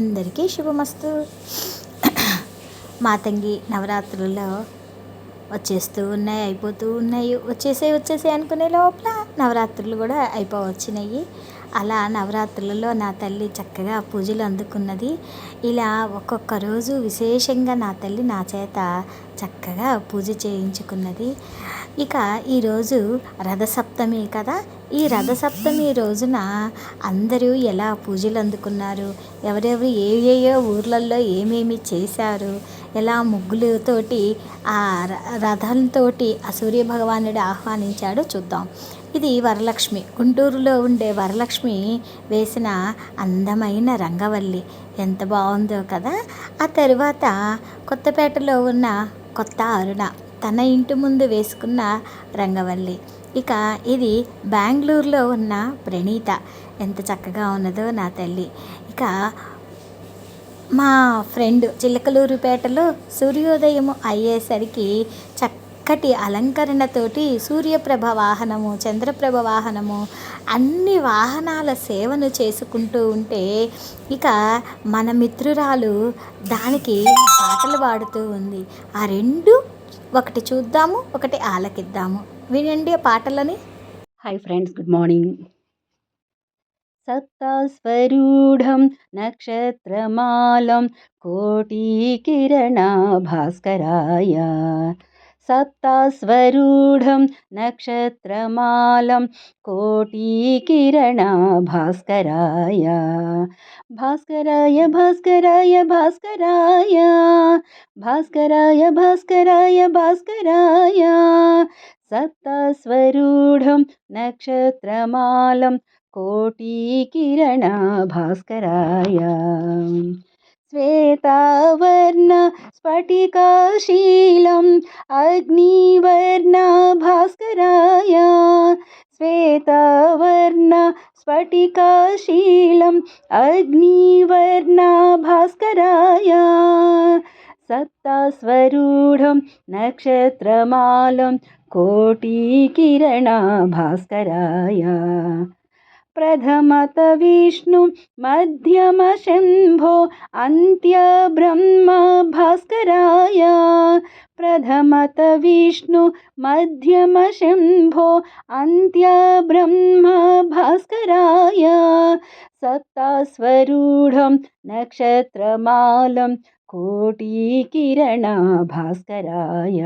అందరికీ శుభమస్తు. మాతంగి నవరాత్రుల్లో వచ్చేస్తూ ఉన్నాయి, అయిపోతూ ఉన్నాయి. వచ్చేసే అనుకునే లోపల నవరాత్రులు కూడా అయిపోవచ్చినాయి. అలా నవరాత్రులలో నా తల్లి చక్కగా పూజలు అందుకున్నది. ఇలా ఒక్కొక్క రోజు విశేషంగా నా తల్లి నా చేత చక్కగా పూజ చేయించుకున్నది. ఇక ఈరోజు రథసప్తమి కదా. ఈ రథసప్తమి రోజున అందరూ ఎలా పూజలు అందుకున్నారు, ఎవరెవరు ఏయో ఊర్లలో ఏమేమి చేశారు, ఎలా ముగ్గులతోటి ఆ రథంతోటి ఆ సూర్య భగవానుడు ఆహ్వానించాడో చూద్దాం. ఇది వరలక్ష్మి, గుంటూరులో ఉండే వరలక్ష్మి వేసిన అందమైన రంగవల్లి. ఎంత బాగుందో కదా. ఆ తరువాత కొత్తపేటలో ఉన్న కొత్త అరుణ తన ఇంటి ముందు వేసుకున్న రంగవల్లి. ఇక ఇది బెంగళూరులో ఉన్న ప్రణీత, ఎంత చక్కగా ఉన్నదో నా తల్లి. ఇక మా ఫ్రెండ్ చిలకలూరుపేటలో సూర్యోదయం అయ్యేసరికి చక్కటి అలంకరణతోటి సూర్యప్రభ వాహనము, చంద్రప్రభ వాహనము, అన్ని వాహనాల సేవను చేసుకుంటూ ఉంటే ఇక మన మిత్రురాలు దానికి పాటలు పాడుతూ ఉంది. ఆ రెండు ఒకటి చూద్దాము, ఒకటి ఆలకిద్దాము. వినండి ఆ పాటలని. Hi friends, good morning. సప్తాస్వరూఢం నక్షత్రమాలం కోటికిరణభాస్కరాయ. సప్తాస్వరూఢం నక్షత్రమాలం కోటికిరణభాస్కరాయ. భాస్కరాయ భాస్కరాయ భాస్కరాయ భాస్కరాయ భాస్కరాయ భాస్కరాయ. సప్తాస్వరూఢం నక్షత్రమాలం కోటికిరణభాస్కరాయ. శ్వేతావర్ణ స్ఫటికాశీలం అగ్నివర్ణభాస్కరాయ. శ్వేతావర్ణ స్ఫటికాశీలం అగ్నివర్ణభాస్కరాయ. సప్తాస్వరూఢం నక్షత్రమాలం కోటికిరణభాస్కరాయ. ప్రథమత విష్ణు మధ్యమ శంభో అంత్య బ్రహ్మ భాస్కరాయ. ప్రథమత విష్ణు మధ్యమ శంభో అంత్య బ్రహ్మ భాస్కరాయ. సప్తాస్వరూఢం నక్షత్రమాలం కోటికిరణభాస్కరాయ.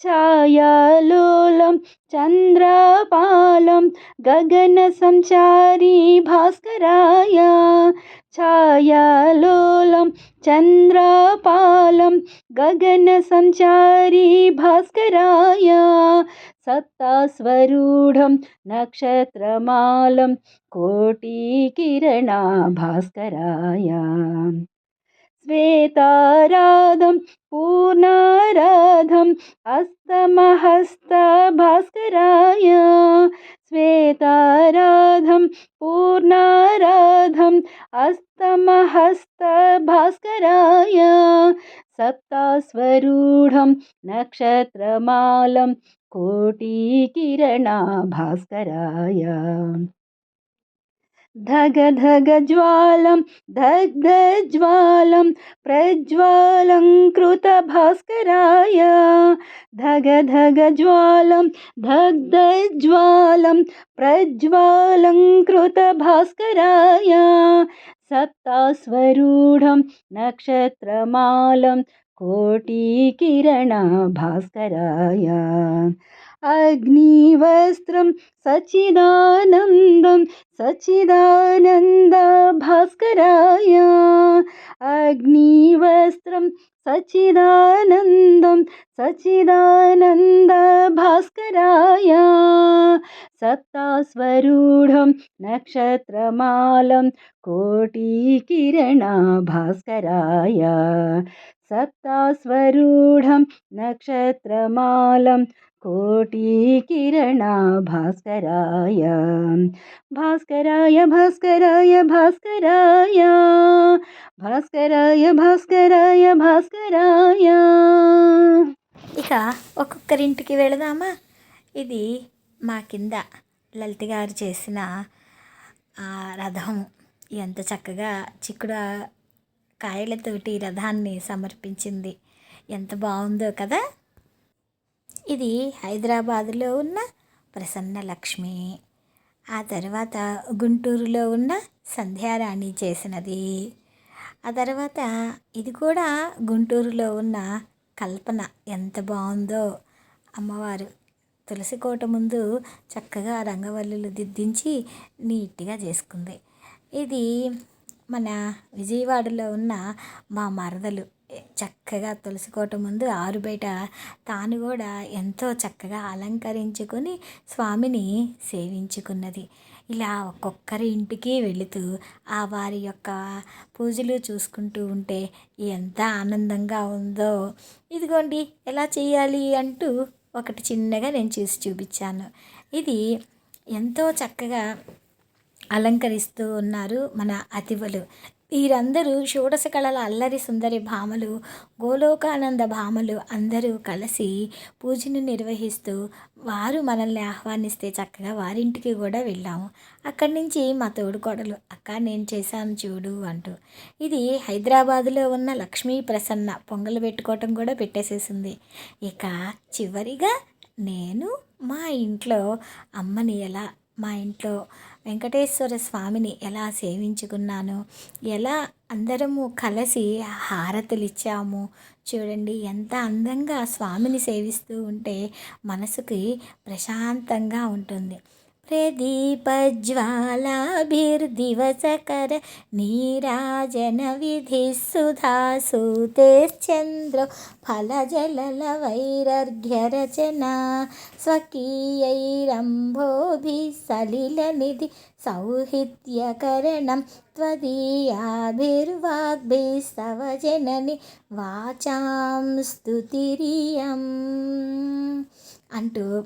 ఛాయాలోలం చంద్రపాలం గగన సంచారీ భాస్కరాయ. ఛాయాలోలం చంద్రపాలం గగన సంచారీ భాస్కరాయ. సప్తాస్వరూఢం నక్షత్రమాలం కోటికిరణభాస్కరాయ. శ్వేతారాధం పూర్ణారాధం అస్తమహస్త భాస్కరాయ. శ్వేతారాధం పూర్ణారాధం అస్తమహస్త భాస్కరాయ. సప్తాస్వరూఢం నక్షత్రమాలం కోటికిరణభాస్కరాయ. ధగ ధగ జ్వాలం దగ్ధ జ్వాలం ప్రజ్వాలంకృత భాస్కరాయ. ధగ ధగ జ్వాలం దగ్ధ జ్వాలం ప్రజ్వాలంకృత భాస్కరాయ. సప్తాస్వరూఢం నక్షత్రమాలం కోటికిరణభాస్కరాయ. అగ్నివస్త్రం సచిదానందం సచిదానంద భాస్కరాయ. అగ్నివస్త్రం సచిదానందం సచిదానంద భాస్కరాయ. సప్తాస్వరూఢం నక్షత్రమాలం కోటికిరణభాస్కరాయ. సప్తాస్వరూఢం నక్షత్రమాలం కోటికిరణభాస్కరాయ. భాస్కరాయ భాస్కరాయ భాస్కరాయ భాస్కరాయ భాస్కరాయ భాస్కరాయ. ఇక ఒక్కొక్కరింటికి వెళదామా. ఇది మా కింద లలిత గారు చేసిన రథం ఎంత చక్కగా చిక్కుడు కాయలతోటి రథాన్ని సమర్పించింది. ఎంత బాగుందో కదా. ఇది హైదరాబాదులో ఉన్న ప్రసన్న లక్ష్మి. ఆ తర్వాత గుంటూరులో ఉన్న సంధ్యారాణి చేసినది. ఆ తర్వాత ఇది కూడా గుంటూరులో ఉన్న కల్పన. ఎంత బాగుందో అమ్మవారు. తులసి కోట ముందు చక్కగా రంగవల్లులు దిద్దించి నీట్గా చేసుకుంది. ఇది మన విజయవాడలో ఉన్న మా మరదలు చక్కగా తులసి కోట ముందు ఆరుబయట తాను కూడా ఎంతో చక్కగా అలంకరించుకొని స్వామిని సేవించుకున్నది. ఇలా ఒక్కొక్కరి ఇంటికి వెళుతూ ఆ వారి యొక్క పూజలు చూసుకుంటూ ఉంటే ఎంత ఆనందంగా ఉందో. ఇదిగోండి ఎలా చేయాలి అంటూ ఒకటి చిన్నగా నేను చేసి చూపించాను. ఇది ఎంతో చక్కగా అలంకరిస్తూ ఉన్నారు మన అతివలు. వీరందరూ షోడశ కళల అల్లరి సుందరి భామలు, గోలోకానంద భామలు అందరూ కలిసి పూజను నిర్వహిస్తూ వారు మనల్ని ఆహ్వానిస్తే చక్కగా వారింటికి కూడా వెళ్ళాము. అక్కడి నుంచి మా తోడుకోడలు అక్క నేను చేశాను చూడు అంటూ. ఇది హైదరాబాదులో ఉన్న లక్ష్మీ ప్రసన్న పొంగలు పెట్టుకోవటం కూడా పెట్టేసేసింది. ఇక చివరిగా నేను మా ఇంట్లో అమ్మని ఎలా, మా ఇంట్లో వెంకటేశ్వర స్వామిని ఎలా సేవించుకున్నాను, ఎలా అందరము కలిసి హారతులు ఇచ్చాము. చూడండి ఎంత అందంగా స్వామిని సేవిస్తూ ఉంటే మనసుకి ప్రశాంతంగా ఉంటుంది. ప్రదీపజ్వాలాభిర్దివసకర నీరాజన విధి సుధాసూతేశ్చంద్ర ఫలజలవైరర్ఘ్యరచన స్వకీయైరంభోభి సలిలనిధి సౌహిత్యకరణం త్వదీయాభిర్వాగ్భిస్తవ జనని వాచాం స్తుతిరియం అంటూ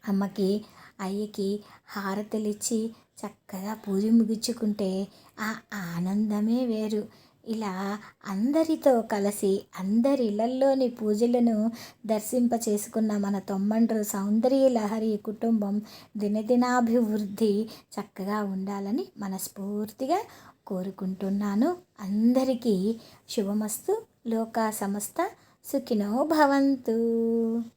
అమ్మకి అయ్యకి హారతలిచ్చి చక్కగా పూజ ముగించుకుంటే ఆ ఆనందమే వేరు. ఇలా అందరితో కలిసి అందరి ఇళ్లల్లోని పూజలను దర్శింప చేసుకున్న మన తొమ్మండ్రు సౌందర్య లహరి కుటుంబం దినదినాభివృద్ధి చక్కగా ఉండాలని మనస్ఫూర్తిగా కోరుకుంటున్నాను. అందరికీ శుభమస్తు. లోకా సమస్త సుఖినో భవంతు.